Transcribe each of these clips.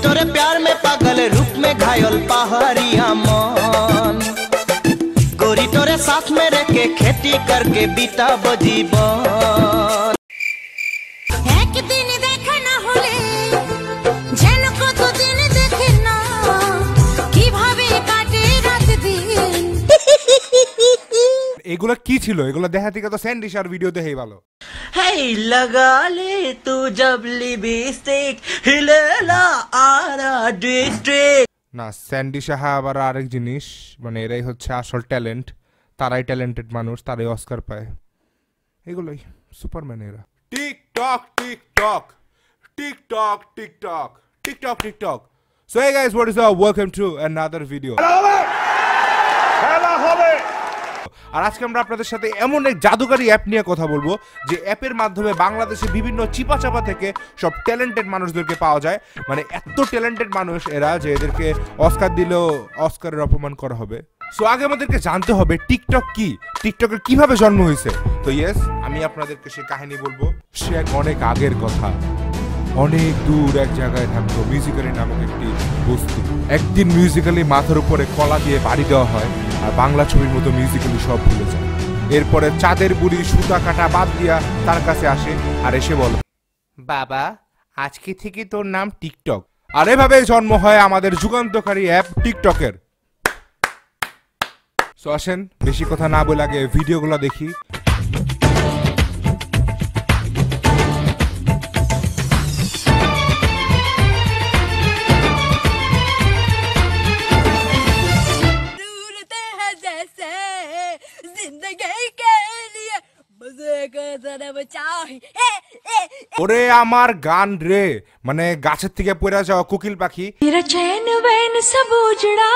तोरे प्यार में पागल रूप में घायल पहाड़िया मन गोरी तोरे साथ में रह के खेती करके बीता जीवन एक दिन देखा ना होले যেন কতদিন দেখে না কিভাবে কাটে রাত দিন এগুলা কি ছিল এগুলা দেখা থেকে তো স্যান্ডিশার ভিডিও দেখেই ভালো hey लगा ले तू जब लिपस्टिक हिलेला आरा डिस्ट्रिक्ट না স্যান্ডিশাহা আবার আরেক জিনিস মানে এরাই হচ্ছে আসল ট্যালেন্ট তারাই ট্যালেন্টেড মানুষ তারাই অস্কার পায় এগুলাই সুপারম্যান এরা TikTok TikTok TikTok TikTok TikTok TikTok so hey guys what is up welcome to another video আর আজকে আমরা আপনাদের সাথে এমন এক জাদুকারী অ্যাপ নিয়ে কথা বলবো যে অ্যাপের মাধ্যমে বাংলাদেশের বিভিন্ন চিপাচাপা থেকে সব ট্যালেন্টেড মানুষদেরকে পাওয়া যায় মানে এত ট্যালেন্টেড মানুষ এরা যে এদেরকে অস্কার দিলেও অস্কারের অপমান করা হবে সো আগে আমাদেরকে জানতে হবে টিকটক কি টিকটকের কিভাবে জন্ম হয়েছে তো ইয়েস আমি আপনাদেরকে সেই কাহিনী বলবো সে এক অনেক আগের কথা অনেক দূর এক জায়গায় থাকতো মিউজিক্যালি নামক একটি বস্তু একদিন মিউজিক্যালি মাথার উপরে কলা দিয়ে বাড়ি দেওয়া হয় আর বাংলা ছবির মতো মিউজিক্যালি সব ভুলে যায় এরপরে চাঁদের বুড়ি সুতা কাটা বাদ দিয়া তার কাছে আসে আর এসে বলে বাবা আজকে থেকে তোর নাম টিকটক আর এভাবে জন্ম হয় আমাদের যুগান্তকারী অ্যাপ টিকটকের সো আসেন বেশি কথা না বলে আগে ভিডিওগুলো দেখি ওরে আমার গান রে মানে গাছের থেকে পড়ে যাওয়া কোকিল পাখি तेरा चैन वैन सब उजड़ा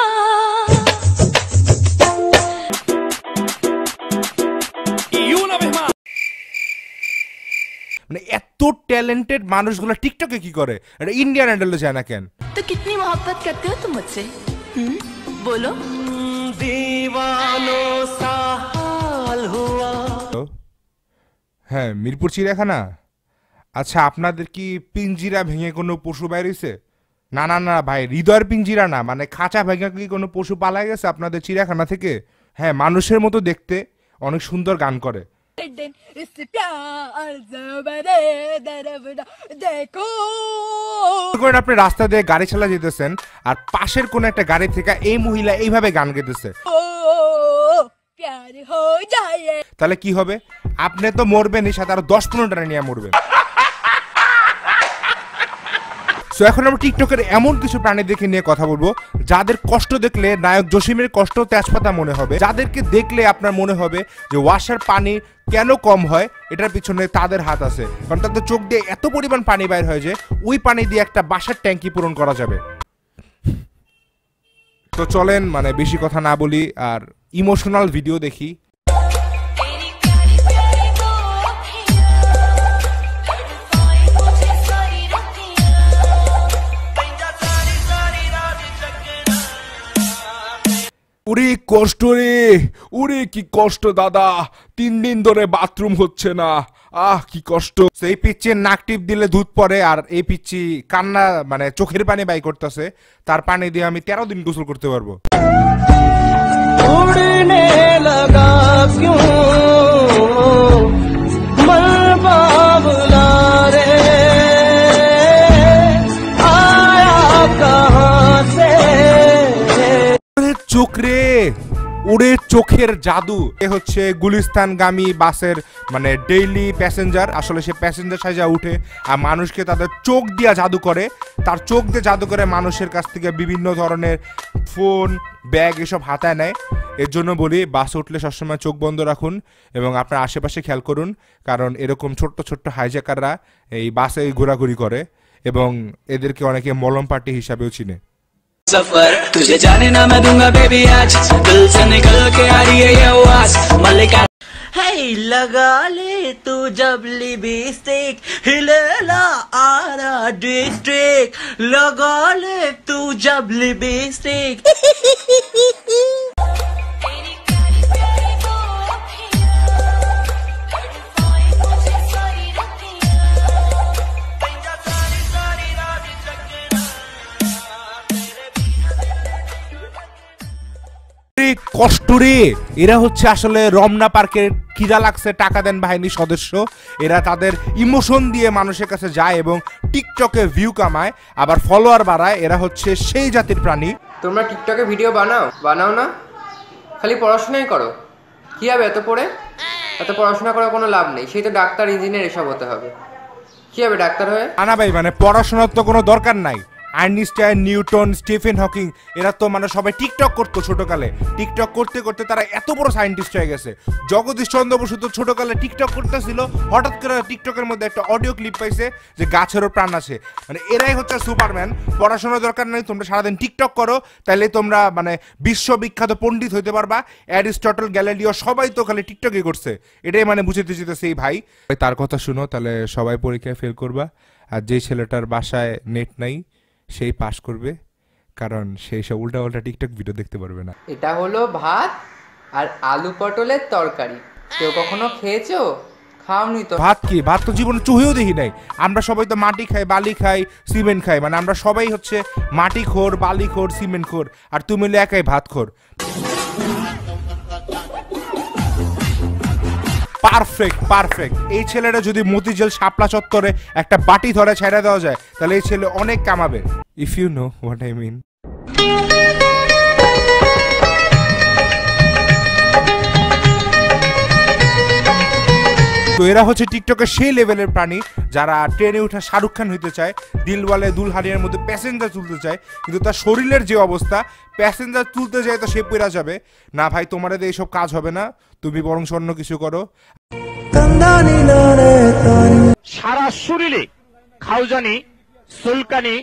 মানে এত ট্যালেন্টেড মানুষগুলো টিকটকে কি করে এটা ইন্ডিয়ান আইডলে যায় না কেন तो कितनी मोहब्बत करते हो तुम मुझसे बोलो दीवानो सा हाल हुआ হ্যাঁ মিরপুর চিড়িয়াখানা আচ্ছা আপনাদের কি পিঞ্জিরা ভেঙে কোনো পশু বাইর হইছে না না না ভাই হৃদয়ের পিঞ্জিরা না মানে খাঁচা ভেঙে কি কোনো পশু পালা গেছে আপনাদের চিড়িয়াখানা থেকে হ্যাঁ মানুষের মতো দেখতে অনেক সুন্দর গান করে আপনি রাস্তা দিয়ে গাড়ি চালা যেতেছেন আর পাশের কোন একটা গাড়ি থেকে এই মহিলা এইভাবে গান গেতেছে তাহলে কি হবে আপনি তো মরবেনই সাথে আরো 10-15টা নিয়ে মরবেন সো এখন আমরা টিকটকের এমন কিছু প্রাণী দেখে নিয়ে কথা বলবো যাদের কষ্ট দেখলে নায়ক জসিমের কষ্ট তেজপাতা মনে হবে যাদেরকে দেখলে আপনার মনে হবে যে ওয়াশার পানি কেন কম হয় এটার পিছনে তাদের হাত আছে কারণ তাদের চোখ দিয়ে এত পরিমাণ পানি বাইর হয় যে ওই পানি দিয়ে একটা বাসার ট্যাঙ্কি পূরণ করা যাবে তো চলেন মানে বেশি কথা না বলি আর ইমোশনাল ভিডিও দেখি উরি কষ্ট রে উরি কি কষ্ট দাদা 3 দিন ধরে বাথরুম হচ্ছে না কি কষ্ট সেই পিচ্চির নাক টিপ দিলে দুধ পড়ে আর এই পিচ্চি কান্না মানে চোখের পানি বাই করতেছে তার পানি দিয়ে আমি 13 দিন গোসল করতে পারবো उड़ने लगा क्यों मन बावला रे आया कहां से চোখ রে উড়ে চোখের জাদু এ হচ্ছে গুলিস্তানগামী বাসের মানে ডেইলি প্যাসেঞ্জার আসলে সে প্যাসেঞ্জার সাজা উঠে আর মানুষকে তাদের চোখ দিয়ে জাদু করে তার চোখ দিয়ে জাদু করে মানুষের কাছ থেকে বিভিন্ন ধরনের ফোন ব্যাগ এসব হাতায় নেয় এর জন্য বলি বাসে উঠলে সবসময় চোখ বন্ধ রাখুন এবং আপনার আশেপাশে খেয়াল করুন কারণ এরকম ছোট্ট ছোট্ট হাইজ্যাকাররা এই বাসে ঘোরাঘুরি করে এবং এদেরকে অনেকে মলম পার্টি হিসাবেও চিনে सफर तुझे जाने ना मैं दूंगा बेबी आज दिल से निकल के आ रही है ये आवाज मल्लिका hey लगा ले तू जब लिपस्टिक हिलेला आरा डिस्ट्रिक्ट लगा ले तू जब लिपस्टिक কষ্ট রে। এরা হচ্ছে আসলে রমনা পার্কের খিদা লাগছে টাকা দেন বাহিনীর সদস্য। এরা তাদের ইমোশন দিয়ে মানুষের কাছে যায় এবং টিকটকে ভিউ কামায়, আবার ফলোয়ার বাড়ায়। এরা হচ্ছে সেই জাতির প্রাণী। তোমরা টিকটকে ভিডিও বানাও না, খালি পড়াশোনাই করো। কি হবে এত পড়ে? এত পড়াশোনা করে কোনো লাভ নেই। সেই তো ডাক্তার, ইঞ্জিনিয়ার এসব হতে হবে। কি হবে ডাক্তার হয়ে? না ভাই, মানে পড়াশোনার তো কোনো দরকার নাই। আইনস্টাইন, নিউটন, স্টিফেন হকিং এরা তো মানে সবাই টিকটক করতো ছোটকালে। টিকটক করতে করতে তারা এত বড় সায়েন্টিস্ট হয়ে গেছে। জগদীশ চন্দ্র বসু তো ছোটকালে টিকটক করতেছিল, হঠাৎ করে টিকটকের মধ্যে একটা অডিও ক্লিপ পাইছে যে গাছেরও প্রাণ আছে। মানে এরাই হচ্ছে সুপারম্যান। পড়াশোনার দরকার নেই, তোমরা সারাদিন টিকটক করো, তাইলে তোমরা মানে বিশ্ববিখ্যাত পণ্ডিত হইতে পারবা। অ্যারিস্টটল, গ্যালিলিও সবাই তো খালি টিকটকই করছে। এটাই মানে বুঝতে চেয়েছে এই ভাই। তার কথা শুনো, তাহলে সবাই পরীক্ষায় ফেল করবা। আর যেই ছেলেটার বাসায় নেট নাই সেই পাস করবে, কারণ সেই সব উল্টা টিকটক ভিডিও দেখতে পারবে না। এটা হলো ভাত আর আলু পটলের তরকারি। কেউ কখনো খেয়েছো? খাওনি তো। ভাত কি? ভাত তো জীবনে চুহেও দেখি নাই। আমরা সবাই তো মাটি খাই, বালি খাই, সিমেন্ট খাই। মানে আমরা সবাই হচ্ছে মাটি খোর, বালি খোর, সিমেন্ট খোর। আর তুমি হলে একাই ভাত খোর। পারফেক্ট। এই ছেলেটা যদি মতিঝিল শাপলা চত্বরে একটা বাটি ধরে ছেড়ে দেওয়া যায়, তাহলে এই ছেলে অনেক কামাবে। If you know what I mean. তো এরা হচ্ছে টিকটকের সেই লেভেলের প্রাণী যারা ট্রেনে উঠা শাহরুখ খান হইতে চায়, দিলওয়ালে দুলহানিয়ার মধ্যে প্যাসেঞ্জার তুলতে চায়, কিন্তু তার শরীরের যে অবস্থা, প্যাসেঞ্জার তুলতে যায় তো সে পেরা যাবে না। ভাই, তোমার এইসব কাজ হবে না, তুমি বরং অন্য কিছু করো। সারা শরীরে খাউজানি, সুলকানি,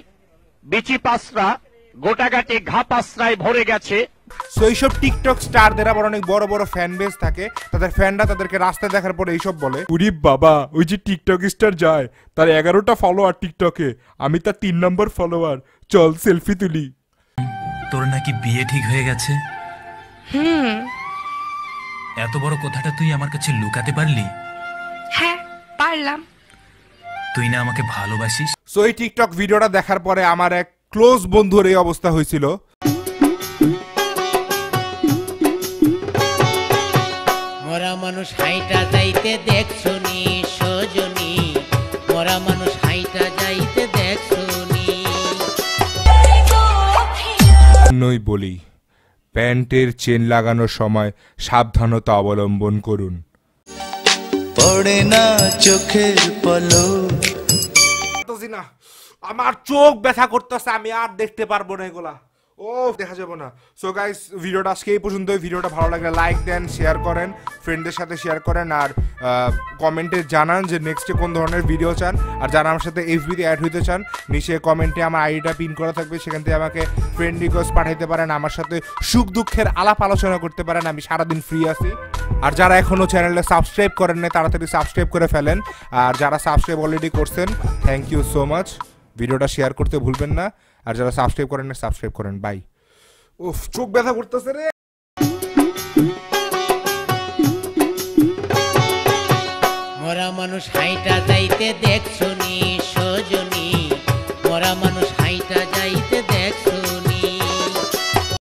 বিচি পাসরা, গোটাগাটি ঘা পাসরায় ভরে গেছে। সো এইসব টিকটক স্টারদের আবার অনেক বড় বড় ফ্যান বেস থাকে। তাদের ফ্যানরা তাদেরকে রাস্তায় দেখার পরে এইসব বলে, উরি বাবা, ওই যে টিকটক স্টার যায়, তার 11টা ফলোয়ার টিকটকে, আমি তার 3 নম্বর ফলোয়ার, চল সেলফি তুলি। তোর নাকি বিয়ে ঠিক হয়ে গেছে? এত বড় কথাটা তুই আমার কাছে লুকাতে পারলি? হ্যাঁ পারলাম। তুই না আমাকে ভালোবাসিস? সো এই টিকটক ভিডিওটা দেখার পরে আমার এক ক্লোজ বন্ধুর এই অবস্থা হয়েছিল। মরা মানুষ হাইটা যাইতে দেখছনি সজনী, মরা মানুষ হাইটা যাইতে দেখছনি। নই বলি, প্যান্টের চেন লাগানোর সময় সাবধানতা অবলম্বন করুন। পড়ে না চোখের পলক। আমার চোখ ব্যথা করতেছে, আমি আর দেখতে পারবো না এগুলা। ও দেখা যাবে না। সো গাইস, ভিডিওটা আজকে এই পর্যন্ত। ভিডিওটা ভালো লাগলে লাইক দেন, শেয়ার করেন, ফ্রেন্ডদের সাথে শেয়ার করেন, আর কমেন্টে জানান যে নেক্সটে কোন ধরনের ভিডিও চান। আর যারা আমার সাথে এফবিতে অ্যাড হইতে চান, নিচে কমেন্টে আমার আইডিটা পিন করা থাকবে, সেখান থেকে আমাকে ফ্রেন্ড রিকোয়েস্ট পাঠাইতে পারেন, আমার সাথে সুখ দুঃখের আলাপ আলোচনা করতে পারেন। আমি সারাদিন ফ্রি আছি। আর যারা এখনও চ্যানেলে সাবস্ক্রাইব করেন না, তাড়াতাড়ি সাবস্ক্রাইব করে ফেলেন। আর যারা সাবস্ক্রাইব অলরেডি করছেন, থ্যাংক ইউ সো মাচ। ভিডিওটা শেয়ার করতে ভুলবেন না। আর যারা সাবস্ক্রাইব করেন না, সাবস্ক্রাইব করেন। বাই। উফ, চোখ ব্যথা করতেছে রে। মরা মানুষ হাইটা যাইতে দেখছো